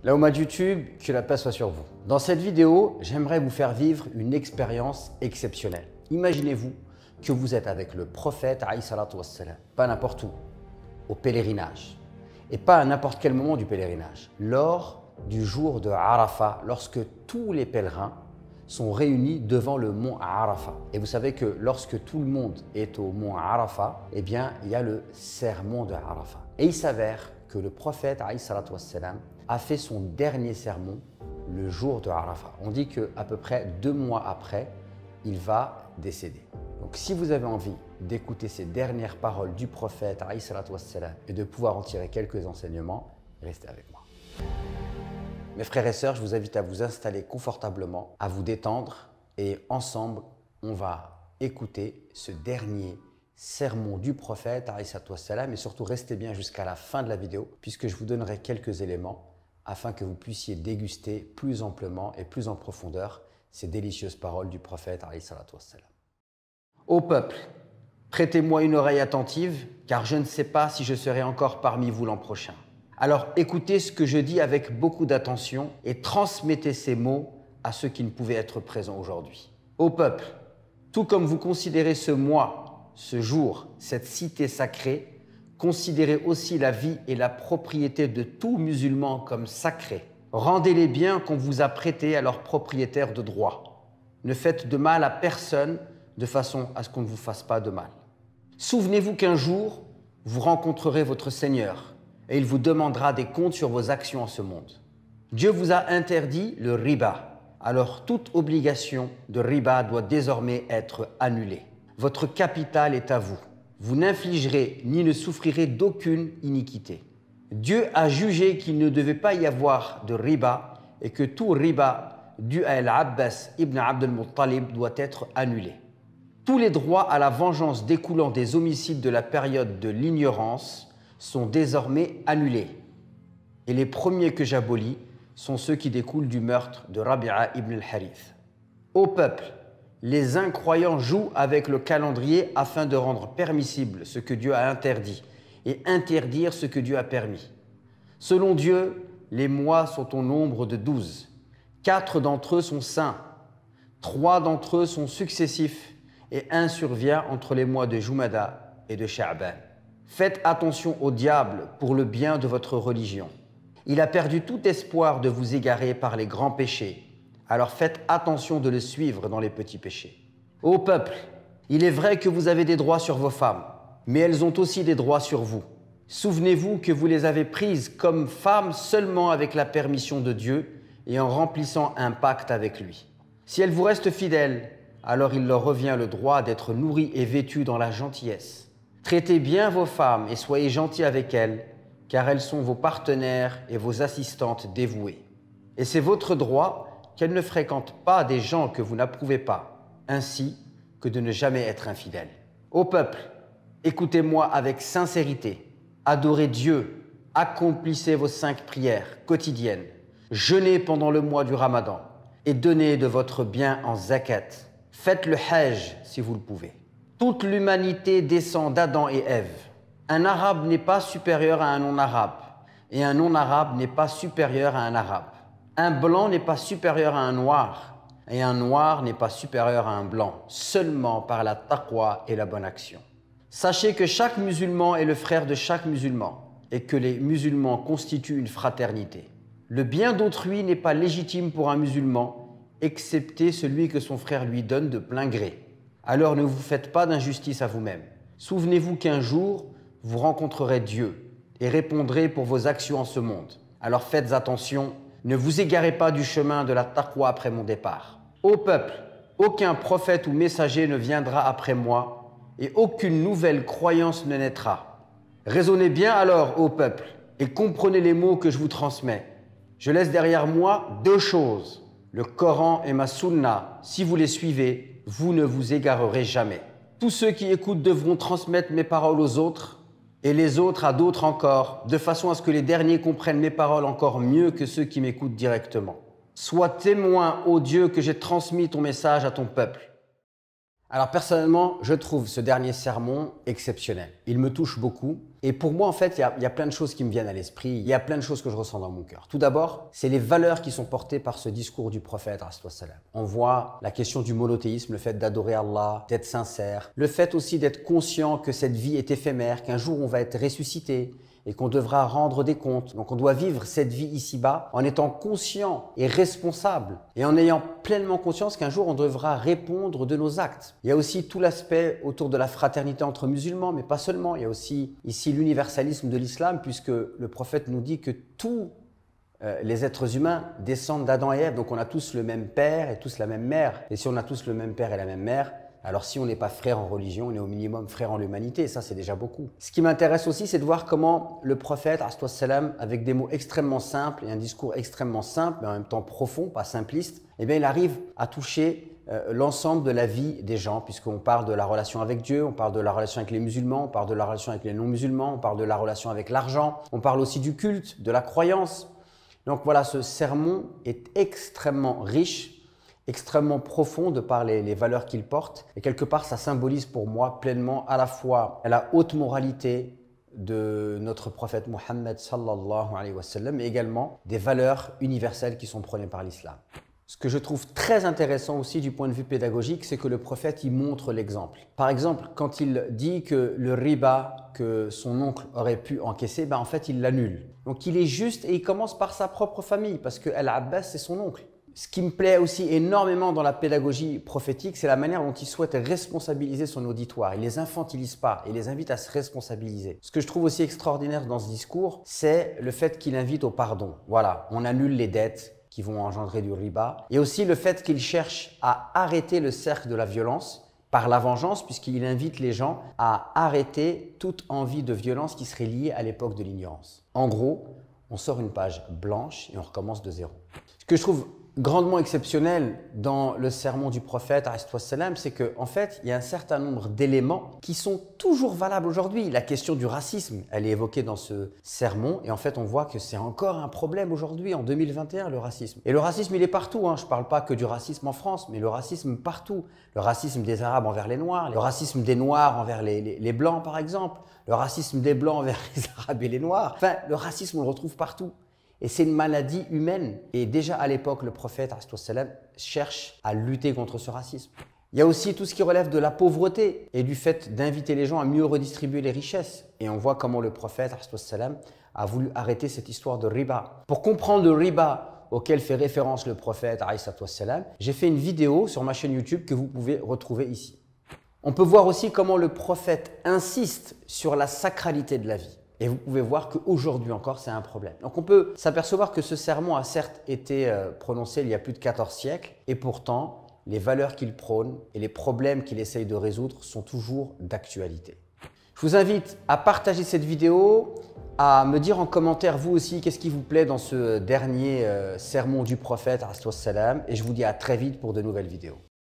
Laouma de YouTube, que la paix soit sur vous. Dans cette vidéo, j'aimerais vous faire vivre une expérience exceptionnelle. Imaginez-vous que vous êtes avec le prophète, pas n'importe où, au pèlerinage. Et pas à n'importe quel moment du pèlerinage. Lors du jour de Arafat, lorsque tous les pèlerins sont réunis devant le mont Arafat. Et vous savez que lorsque tout le monde est au mont Arafat, eh bien, il y a le sermon de Arafat. Et il s'avère que le prophète a fait son dernier sermon le jour de Arafat. On dit qu'à peu près 2 mois après, il va décéder. Donc si vous avez envie d'écouter ces dernières paroles du prophète et de pouvoir en tirer quelques enseignements, restez avec moi. Mes frères et sœurs, je vous invite à vous installer confortablement, à vous détendre et ensemble, on va écouter ce dernier sermon du prophète et surtout restez bien jusqu'à la fin de la vidéo puisque je vous donnerai quelques éléments afin que vous puissiez déguster plus amplement et plus en profondeur ces délicieuses paroles du prophète. Ô peuple, prêtez-moi une oreille attentive, car je ne sais pas si je serai encore parmi vous l'an prochain. Alors écoutez ce que je dis avec beaucoup d'attention et transmettez ces mots à ceux qui ne pouvaient être présents aujourd'hui. Ô peuple, tout comme vous considérez ce mois, ce jour, cette cité sacrée, considérez aussi la vie et la propriété de tout musulman comme sacrée. Rendez les biens qu'on vous a prêtés à leurs propriétaires de droit. Ne faites de mal à personne de façon à ce qu'on ne vous fasse pas de mal. Souvenez-vous qu'un jour, vous rencontrerez votre Seigneur et il vous demandera des comptes sur vos actions en ce monde. Dieu vous a interdit le riba, alors toute obligation de riba doit désormais être annulée. Votre capital est à vous. Vous n'infligerez ni ne souffrirez d'aucune iniquité. Dieu a jugé qu'il ne devait pas y avoir de riba et que tout riba dû à Al-Abbas ibn Abd al-Muttalib doit être annulé. Tous les droits à la vengeance découlant des homicides de la période de l'ignorance sont désormais annulés. Et les premiers que j'abolis sont ceux qui découlent du meurtre de Rabi'a ibn al-Harith. Ô peuple, les incroyants jouent avec le calendrier afin de rendre permissible ce que Dieu a interdit et interdire ce que Dieu a permis. Selon Dieu, les mois sont au nombre de 12. 4 d'entre eux sont saints, 3 d'entre eux sont successifs et un survient entre les mois de Jumada et de Sha'ban. Faites attention au diable pour le bien de votre religion. Il a perdu tout espoir de vous égarer par les grands péchés. Alors faites attention de le suivre dans les petits péchés. Ô peuple, il est vrai que vous avez des droits sur vos femmes, mais elles ont aussi des droits sur vous. Souvenez-vous que vous les avez prises comme femmes seulement avec la permission de Dieu et en remplissant un pacte avec lui. Si elles vous restent fidèles, alors il leur revient le droit d'être nourries et vêtues dans la gentillesse. Traitez bien vos femmes et soyez gentils avec elles, car elles sont vos partenaires et vos assistantes dévouées. Et c'est votre droit qu'elles ne fréquentent pas des gens que vous n'approuvez pas, ainsi que de ne jamais être infidèles. Ô peuple, écoutez-moi avec sincérité, adorez Dieu, accomplissez vos 5 prières quotidiennes, jeûnez pendant le mois du Ramadan et donnez de votre bien en zakat. Faites le hajj si vous le pouvez. Toute l'humanité descend d'Adam et Ève. Un arabe n'est pas supérieur à un non-arabe et un non-arabe n'est pas supérieur à un arabe. Un blanc n'est pas supérieur à un noir et un noir n'est pas supérieur à un blanc, seulement par la taqwa et la bonne action. Sachez que chaque musulman est le frère de chaque musulman et que les musulmans constituent une fraternité. Le bien d'autrui n'est pas légitime pour un musulman, excepté celui que son frère lui donne de plein gré. Alors ne vous faites pas d'injustice à vous-même. Souvenez-vous qu'un jour, vous rencontrerez Dieu et répondrez pour vos actions en ce monde. Alors faites attention, ne vous égarez pas du chemin de la taqwa après mon départ. Ô peuple, aucun prophète ou messager ne viendra après moi et aucune nouvelle croyance ne naîtra. Raisonnez bien alors, ô peuple, et comprenez les mots que je vous transmets. Je laisse derrière moi 2 choses, le Coran et ma Sunna. Si vous les suivez, vous ne vous égarerez jamais. Tous ceux qui écoutent devront transmettre mes paroles aux autres et les autres à d'autres encore, de façon à ce que les derniers comprennent mes paroles encore mieux que ceux qui m'écoutent directement. Sois témoin, ô Dieu, que j'ai transmis ton message à ton peuple. Alors personnellement, je trouve ce dernier sermon exceptionnel. Il me touche beaucoup. Et pour moi, en fait, il y a plein de choses qui me viennent à l'esprit. Il y a plein de choses que je ressens dans mon cœur. Tout d'abord, c'est les valeurs qui sont portées par ce discours du prophète. On voit la question du monothéisme, le fait d'adorer Allah, d'être sincère. Le fait aussi d'être conscient que cette vie est éphémère, qu'un jour on va être ressuscité et qu'on devra rendre des comptes. Donc on doit vivre cette vie ici-bas en étant conscient et responsable et en ayant pleinement conscience qu'un jour on devra répondre de nos actes. Il y a aussi tout l'aspect autour de la fraternité entre musulmans, mais pas seulement. Il y a aussi ici l'universalisme de l'islam, puisque le prophète nous dit que tous les êtres humains descendent d'Adam et Ève. Donc on a tous le même père et tous la même mère. Et si on a tous le même père et la même mère, alors si on n'est pas frère en religion, on est au minimum frère en l'humanité, et ça c'est déjà beaucoup. Ce qui m'intéresse aussi, c'est de voir comment le prophète, avec des mots extrêmement simples et un discours extrêmement simple, mais en même temps profond, pas simpliste, eh bien il arrive à toucher l'ensemble de la vie des gens, puisqu'on parle de la relation avec Dieu, on parle de la relation avec les musulmans, on parle de la relation avec les non-musulmans, on parle de la relation avec l'argent, on parle aussi du culte, de la croyance. Donc voilà, ce sermon est extrêmement riche, extrêmement profond de par les valeurs qu'il porte. Et quelque part, ça symbolise pour moi pleinement à la fois la haute moralité de notre prophète Mohammed sallallahu alayhi wa sallam, mais également des valeurs universelles qui sont prônées par l'islam. Ce que je trouve très intéressant aussi du point de vue pédagogique, c'est que le prophète y montre l'exemple. Par exemple, quand il dit que le riba que son oncle aurait pu encaisser, en fait, il l'annule. Donc il est juste et il commence par sa propre famille, parce que Al-Abbas, c'est son oncle. Ce qui me plaît aussi énormément dans la pédagogie prophétique, c'est la manière dont il souhaite responsabiliser son auditoire. Il ne les infantilise pas, il les invite à se responsabiliser. Ce que je trouve aussi extraordinaire dans ce discours, c'est le fait qu'il invite au pardon. Voilà, on annule les dettes qui vont engendrer du riba. Et aussi le fait qu'il cherche à arrêter le cercle de la violence par la vengeance, puisqu'il invite les gens à arrêter toute envie de violence qui serait liée à l'époque de l'ignorance. En gros, on sort une page blanche et on recommence de zéro. Ce que je trouve grandement exceptionnel dans le sermon du prophète, c'est qu'en fait, il y a un certain nombre d'éléments qui sont toujours valables aujourd'hui. La question du racisme, elle est évoquée dans ce sermon et en fait, on voit que c'est encore un problème aujourd'hui, en 2021, le racisme. Et le racisme, il est partout. Je ne parle pas que du racisme en France, mais le racisme partout. Le racisme des Arabes envers les Noirs, le racisme des Noirs envers les Blancs, par exemple, le racisme des Blancs envers les Arabes et les Noirs. Enfin, le racisme, on le retrouve partout. Et c'est une maladie humaine. Et déjà à l'époque, le prophète cherche à lutter contre ce racisme. Il y a aussi tout ce qui relève de la pauvreté et du fait d'inviter les gens à mieux redistribuer les richesses. Et on voit comment le prophète a voulu arrêter cette histoire de riba. Pour comprendre le riba auquel fait référence le prophète, j'ai fait une vidéo sur ma chaîne YouTube que vous pouvez retrouver ici. On peut voir aussi comment le prophète insiste sur la sacralité de la vie. Et vous pouvez voir qu'aujourd'hui encore, c'est un problème. Donc on peut s'apercevoir que ce sermon a certes été prononcé il y a plus de 14 siècles, et pourtant, les valeurs qu'il prône et les problèmes qu'il essaye de résoudre sont toujours d'actualité. Je vous invite à partager cette vidéo, à me dire en commentaire vous aussi qu'est-ce qui vous plaît dans ce dernier sermon du prophète, et je vous dis à très vite pour de nouvelles vidéos.